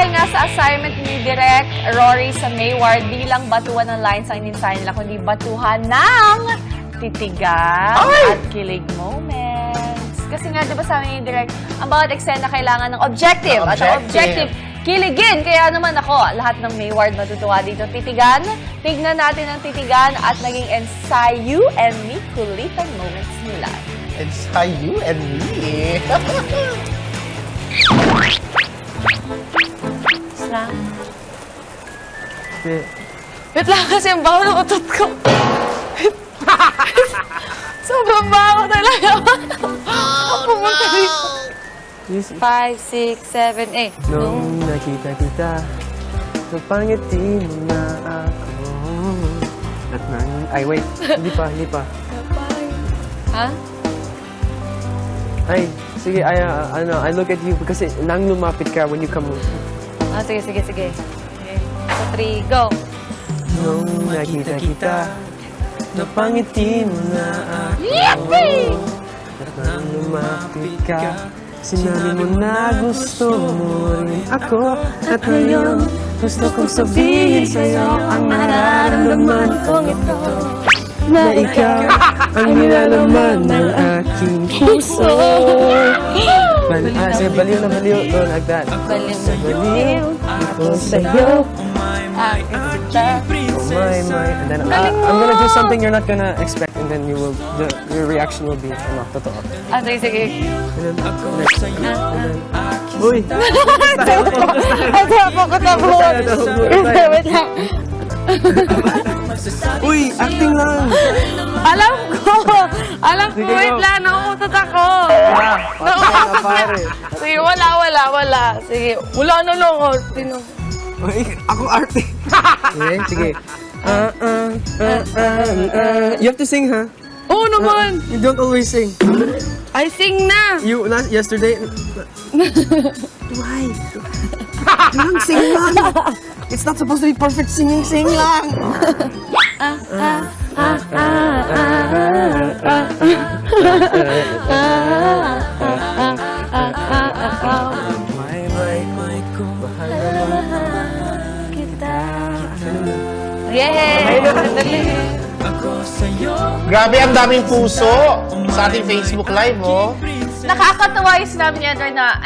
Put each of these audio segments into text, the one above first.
dahil nga sa assignment ni Direk Rory sa Mayward, di lang batuhan ng lines ang ininsahin nila, kundi batuhan ng titigan at kilig moments. Kasi nga, di ba sabi ni Direk, ang bawat eksena kailangan ng objective. At ang objective, kiligin. Kaya naman ako, lahat ng Mayward matutuwa dito. Titigan, tignan natin ang titigan at naging ensayo and me kulitan moments nila. Ensayo and me. Na? Wait lang kasi ang baho ng utot ko. Sobrang baho talaga. Ang pumunta dito. 5, 6, 7, 8. Nung nakita kita, napangiti mo na ako. At nang... Ay, wait. Hindi pa. Ha? Ay, sige, I look at you kasi nang lumapit ka when you come. Ah, sige. Okay. So, 3, go. Nung nakita kita, napangiti mo na ako. At nang lumapit ka, sinabi mo na gusto mo rin ako. At ngayon, gusto kong sabihin sa'yo ang nararamdaman kong ito. Na ikaw ang nilalaman ng aking puso. Baliw na baliw. Don't like that. Baliw ako sa'yo. Oh my. And then I'm gonna do something you're not gonna expect, and then your reaction will be, ano, totoo. Ah, sige. And then, uy! Wait lang. Uy! Acting lang! Alam ko, Sige, wait go. lang, nauutot ako. Pare. Sige, wala. Sige, wala na lang. Uy, ako arte. Sige. You have to sing, ha? Oo naman. You don't always sing. I sing na. You, yesterday... Why? Lang, sing lang. It's not supposed to be perfect singing. Sing lang. Yay! Grabe, ang daming puso sa ating Facebook Live, oh. Nakakatawa yung sinabi niya, Edward, na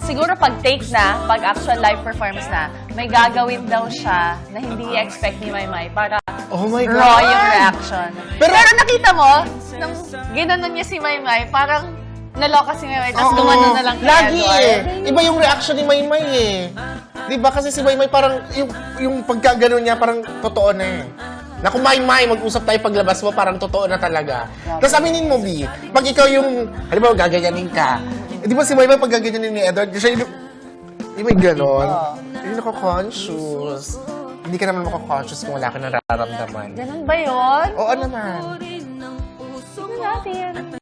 siguro pag take na, pag actual live performance na, may gagawin daw siya na hindi i-expect ni Maymay para Oh my God. raw yung reaction. Pero nakita mo, nung ginanon niya si Maymay, parang naloka si Maymay, tapos gumanon na lang kay Lagi Edward. Iba yung reaction ni Maymay eh. Di ba? Kasi si Maymay parang, yung pagkagano niya parang totoo na eh. Naku, Maymay, mag-usap tayo paglabas mo, parang totoo na talaga. Tapos aminin mo, B, pag ikaw yung, halimbawa, gagayanin ka. Eh, di ba si Maymay pag gagayanin ni Edward, siya yung, may ganon. Hindi nako-conscious. Hindi ka naman mako-conscious kung wala ka nararamdaman. Ganun ba yun? Oo naman. Tignan natin.